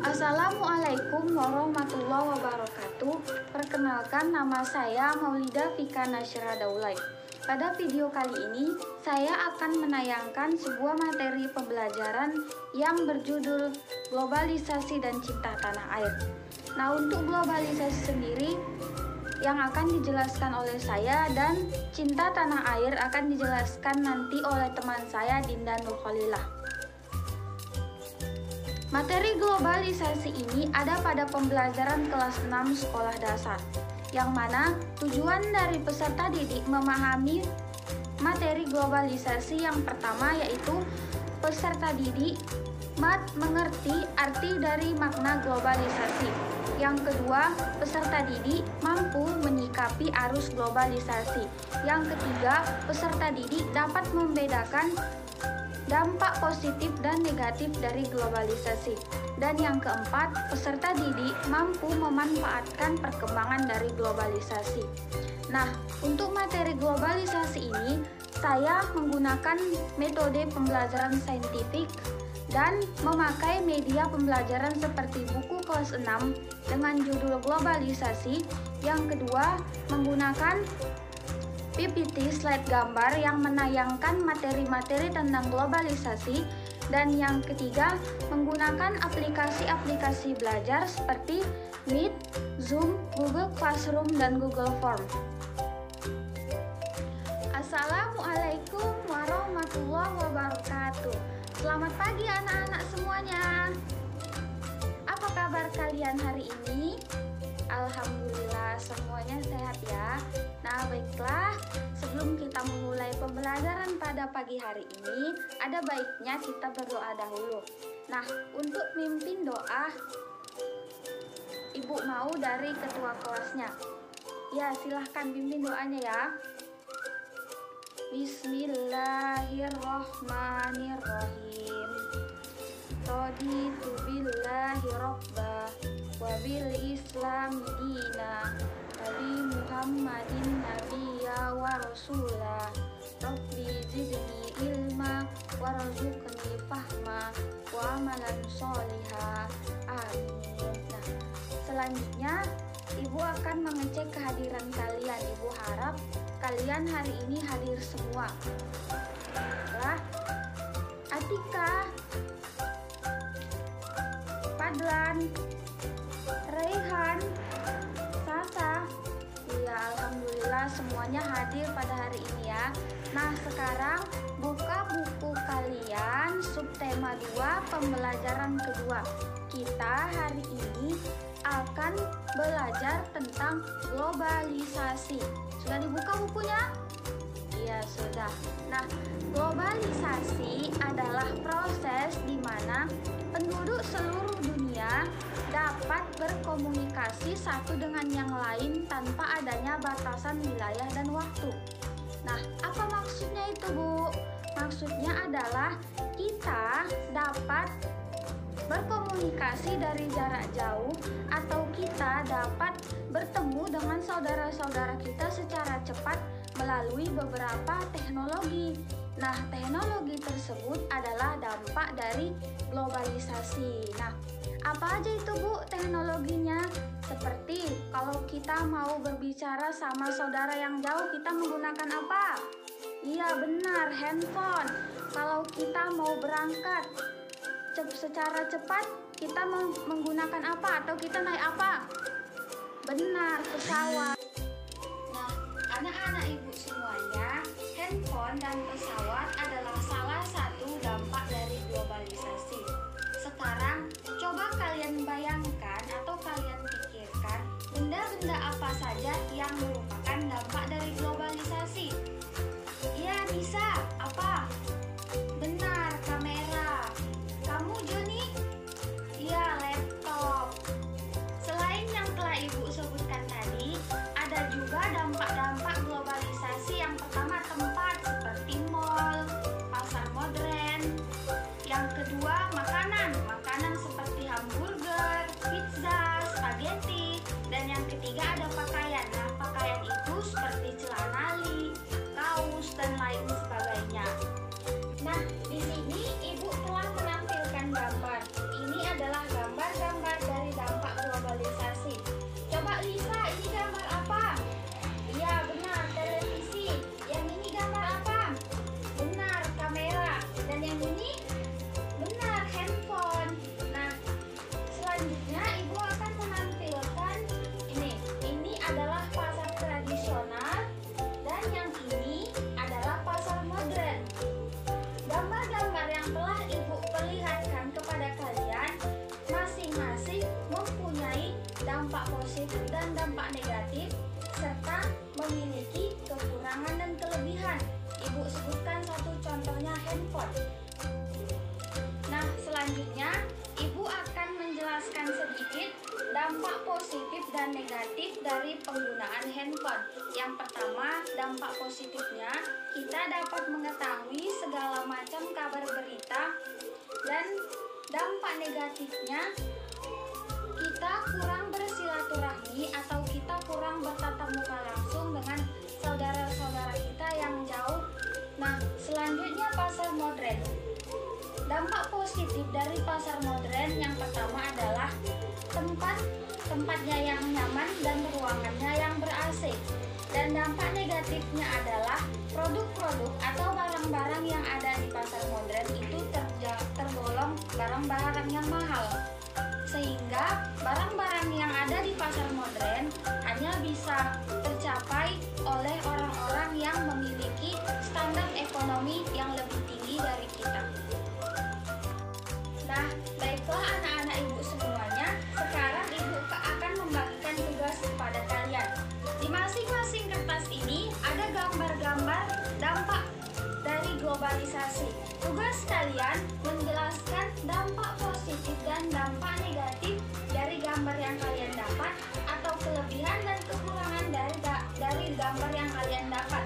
Assalamualaikum warahmatullahi wabarakatuh. Perkenalkan, nama saya Maulidah Fika Nasyira Daulay. Pada video kali ini, saya akan menayangkan sebuah materi pembelajaran yang berjudul Globalisasi dan Cinta Tanah Air. Nah, untuk globalisasi sendiri yang akan dijelaskan oleh saya dan cinta tanah air akan dijelaskan nanti oleh teman saya Dinda Nurkhalilah. Materi globalisasi ini ada pada pembelajaran kelas 6 sekolah dasar, yang mana tujuan dari peserta didik memahami materi globalisasi yang pertama yaitu peserta didik mengerti arti dari makna globalisasi. Yang kedua, peserta didik mampu menyikapi arus globalisasi. Yang ketiga, peserta didik dapat membedakan dampak positif dan negatif dari globalisasi. Dan yang keempat, peserta didik mampu memanfaatkan perkembangan dari globalisasi. Nah, untuk materi globalisasi ini, saya menggunakan metode pembelajaran saintifik dan memakai media pembelajaran seperti buku kelas 6 dengan judul globalisasi. Yang kedua, menggunakan PPT slide gambar yang menayangkan materi-materi tentang globalisasi. Dan yang ketiga, menggunakan aplikasi-aplikasi belajar seperti Meet, Zoom, Google Classroom, dan Google Form. Assalamualaikum warahmatullahi wabarakatuh. Selamat pagi anak-anak semuanya. Apa kabar kalian hari ini? Alhamdulillah semuanya sehat ya. Nah, baiklah, sebelum kita memulai pembelajaran pada pagi hari ini, ada baiknya kita berdoa dahulu. Nah, untuk mimpin doa, Ibu mau dari ketua kelasnya. Ya, silahkan pimpin doanya ya. Bismillahirrahmanirrahim. Raditu billahi robba wa bil islam dina wa bi muhammadin nabiyya wa rasula. Rabbi zidni ilma warzuqni fahma wa amalan sholiha. Amin. Nah, selanjutnya Ibu akan mengecek kehadiran kalian. Ibu harap kalian hari ini hadir semua. Lah, Atika, Padlan, Raihan, Sasa. Ya, alhamdulillah semuanya hadir pada hari ini ya. Nah, sekarang buka buku kalian subtema 2 pembelajaran kedua. Kita hari ini akan belajar tentang globalisasi. Sudah dibuka bukunya? Iya, sudah. Nah, globalisasi adalah proses di mana penduduk seluruh dunia dapat berkomunikasi satu dengan yang lain tanpa adanya batasan wilayah dan waktu. Nah, apa maksudnya itu, Bu? Maksudnya adalah kita dapat berkomunikasi dari jarak jauh atau kita dapat bertemu dengan saudara-saudara kita secara cepat melalui beberapa teknologi. Nah, teknologi tersebut adalah dampak dari globalisasi. Nah, apa aja itu, Bu, teknologinya? Seperti kalau kita mau berbicara sama saudara yang jauh, kita menggunakan apa? Iya, benar, handphone. Kalau kita mau berangkat secara cepat, kita menggunakan apa atau kita naik apa? Benar, pesawat. Nah, anak-anak Ibu semuanya, handphone dan pesawat adalah salah satu dampak dari globalisasi. Sekarang, coba kalian bayangkan atau kalian pikirkan benda-benda apa saja yang merupakan dampak dari globalisasi. Iya, bisa. Apa? Benar, kamera. Kamu, Joni? Iya, laptop. Selain yang telah Ibu sebutkan tadi, ada juga dampak-dampak globalisasi yang pertama dampak positif dan dampak negatif, serta memiliki kekurangan dan kelebihan. Ibu sebutkan satu contohnya handphone. Nah, selanjutnya Ibu akan menjelaskan sedikit dampak positif dan negatif dari penggunaan handphone. Yang pertama, dampak positifnya, kita dapat mengetahui segala macam kabar berita, dan dampak negatifnya, kita kurang bersilaturahmi atau kita kurang bertatap muka langsung dengan saudara-saudara kita yang jauh. Nah, selanjutnya pasar modern. Dampak positif dari pasar modern yang pertama adalah tempatnya yang nyaman dan ruangannya yang ber-AC. Dan dampak negatifnya adalah produk-produk atau barang-barang yang ada di pasar modern itu tergolong barang-barang yang mahal. Sehingga barang-barang yang ada di pasar modern hanya bisa tercapai oleh orang-orang yang memiliki standar ekonomi yang lebih tinggi dari kita. Nah, baiklah anak-anak Ibu semuanya, sekarang Ibu akan membagikan tugas kepada kalian. Di masing-masing kertas ini ada gambar-gambar dampak dari globalisasi. Tugas kalian menjelaskan dampak positif dan dampak negatif dari gambar yang kalian dapat atau kelebihan dan kekurangan dari gambar yang kalian dapat.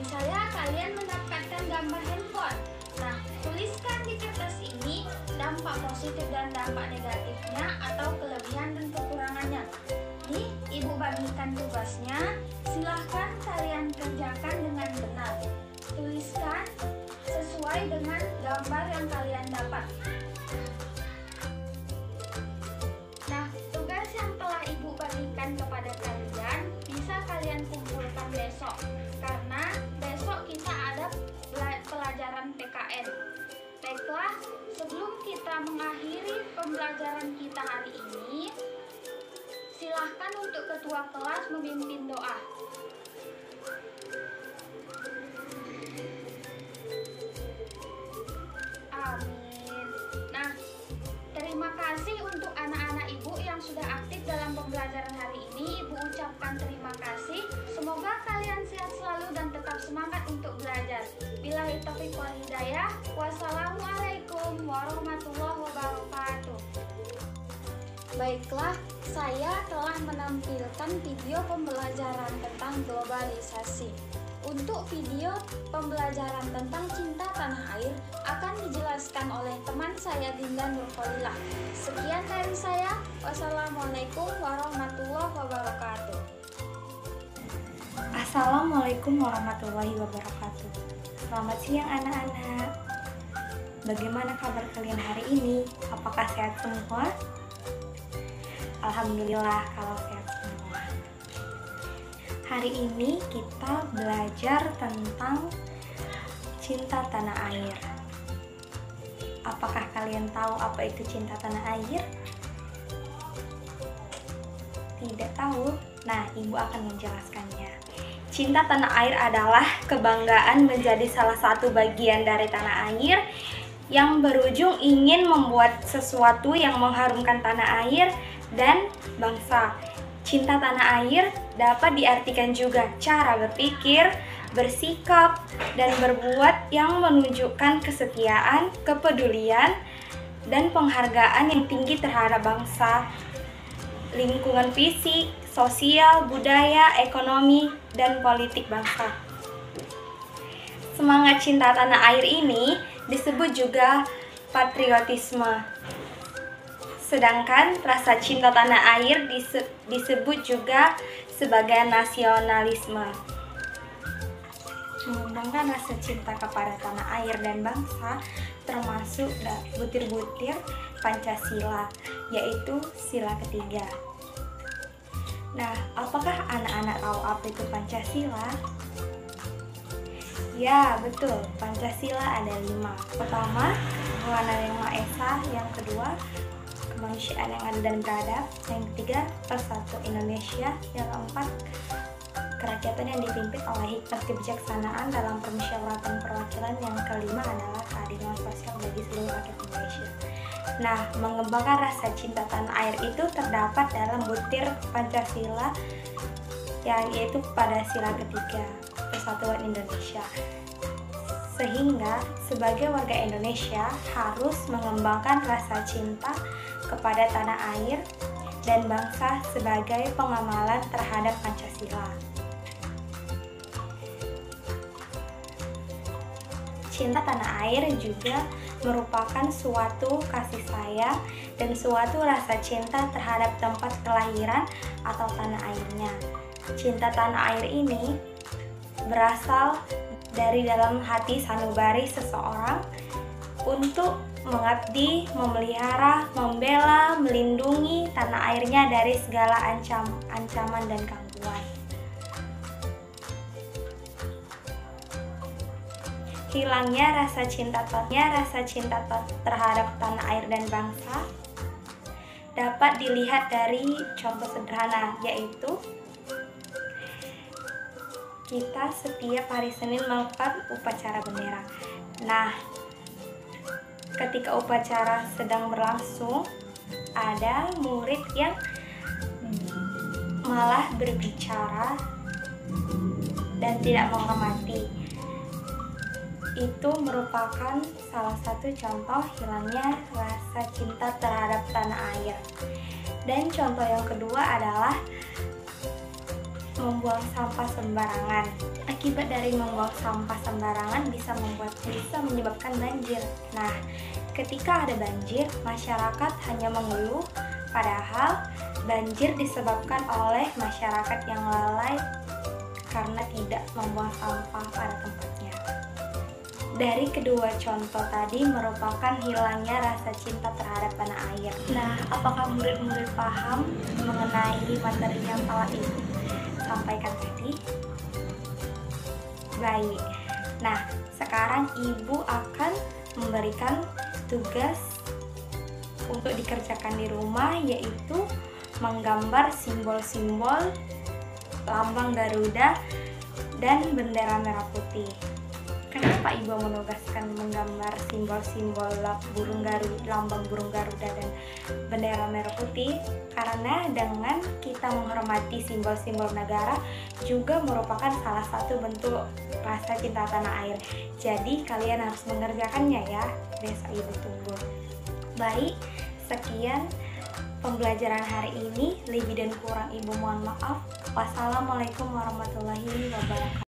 Misalnya kalian mendapatkan gambar handphone. Nah, tuliskan di kertas ini dampak positif dan dampak negatifnya atau kelebihan dan kekurangannya. Nih, Ibu bagikan tugasnya. Silahkan kalian kerjakan dengan benar. Tuliskan sesuai dengan gambar yang kalian dapat. Nah, tugas yang telah Ibu bagikan kepada kalian bisa kalian kumpulkan besok, karena besok kita ada pelajaran PKN. Baiklah, sebelum kita mengakhiri pembelajaran kita hari ini, silahkan untuk ketua kelas memimpin doa. Amin. Nah, terima kasih untuk anak-anak Ibu yang sudah aktif dalam pembelajaran hari ini. Ibu ucapkan terima kasih. Semoga kalian sehat selalu dan tetap semangat untuk belajar. Billahi taufiq wal hidayah. Wassalamualaikum warahmatullahi wabarakatuh. Baiklah, saya telah menampilkan video pembelajaran tentang globalisasi. Untuk video pembelajaran tentang cinta tanah air akan dijelaskan oleh teman saya Dinda Nurkhalilah. Sekian dari saya. Wassalamualaikum warahmatullahi wabarakatuh. Assalamualaikum warahmatullahi wabarakatuh. Selamat siang anak-anak. Bagaimana kabar kalian hari ini? Apakah sehat semua? Alhamdulillah kalau sehat semua. Hari ini kita belajar tentang cinta tanah air. Apakah kalian tahu apa itu cinta tanah air? Tidak tahu? Nah, Ibu akan menjelaskannya. Cinta tanah air adalah kebanggaan menjadi salah satu bagian dari tanah air yang berujung ingin membuat sesuatu yang mengharumkan tanah air dan bangsa. Cinta tanah air dapat diartikan juga cara berpikir, bersikap, dan berbuat yang menunjukkan kesetiaan, kepedulian, dan penghargaan yang tinggi terhadap bangsa, lingkungan fisik, sosial, budaya, ekonomi, dan politik bangsa. Semangat cinta tanah air ini disebut juga patriotisme. Sedangkan rasa cinta tanah air disebut juga sebagai nasionalisme. Mengembangkan rasa cinta kepada tanah air dan bangsa termasuk butir-butir Pancasila, yaitu sila ketiga. Nah, apakah anak-anak tahu apa itu Pancasila? Ya, betul. Pancasila ada 5. Pertama, ketuhanan yang Maha Esa. Yang kedua, kemanusiaan yang adil dan beradab. Yang ketiga, persatu Indonesia. Yang keempat, kerakyatan yang dipimpin oleh hikmat kebijaksanaan dalam permusyawaratan perwakilan. Yang kelima adalah keadilan sosial bagi seluruh rakyat Indonesia. Nah, mengembangkan rasa cinta tanah air itu terdapat dalam butir Pancasila, yang yaitu pada sila ketiga Persatuan Indonesia. Sehingga sebagai warga Indonesia harus mengembangkan rasa cinta kepada tanah air dan bangsa sebagai pengamalan terhadap Pancasila. Cinta tanah air juga merupakan suatu kasih sayang dan suatu rasa cinta terhadap tempat kelahiran atau tanah airnya. Cinta tanah air ini berasal dari dalam hati sanubari seseorang untuk mengabdi, memelihara, membela, melindungi tanah airnya dari segala ancaman dan gangguan. Hilangnya rasa cinta terhadap tanah air dan bangsa dapat dilihat dari contoh sederhana, yaitu kita setiap hari Senin melakukan upacara bendera. Nah, ketika upacara sedang berlangsung, ada murid yang malah berbicara dan tidak menghormati. Itu merupakan salah satu contoh hilangnya rasa cinta terhadap tanah air. Dan contoh yang kedua adalah membuang sampah sembarangan. Akibat dari membuang sampah sembarangan bisa menyebabkan banjir. Nah, ketika ada banjir, masyarakat hanya mengeluh, padahal banjir disebabkan oleh masyarakat yang lalai karena tidak membuang sampah pada tempatnya. Dari kedua contoh tadi merupakan hilangnya rasa cinta terhadap tanah air. Nah, apakah murid-murid paham mengenai materi yang telah ibu sampaikan tadi? Baik. Nah, sekarang ibu akan memberikan tugas untuk dikerjakan di rumah, yaitu menggambar simbol-simbol lambang Garuda dan bendera merah putih. Kenapa ibu menugaskan menggambar simbol-simbol lambang burung Garuda dan bendera merah putih? Karena dengan kita menghormati simbol-simbol negara juga merupakan salah satu bentuk rasa cinta tanah air. Jadi kalian harus mengerjakannya ya. Besok ibu tunggu. Baik, sekian pembelajaran hari ini. Lebih dan kurang ibu mohon maaf. Wassalamualaikum warahmatullahi wabarakatuh.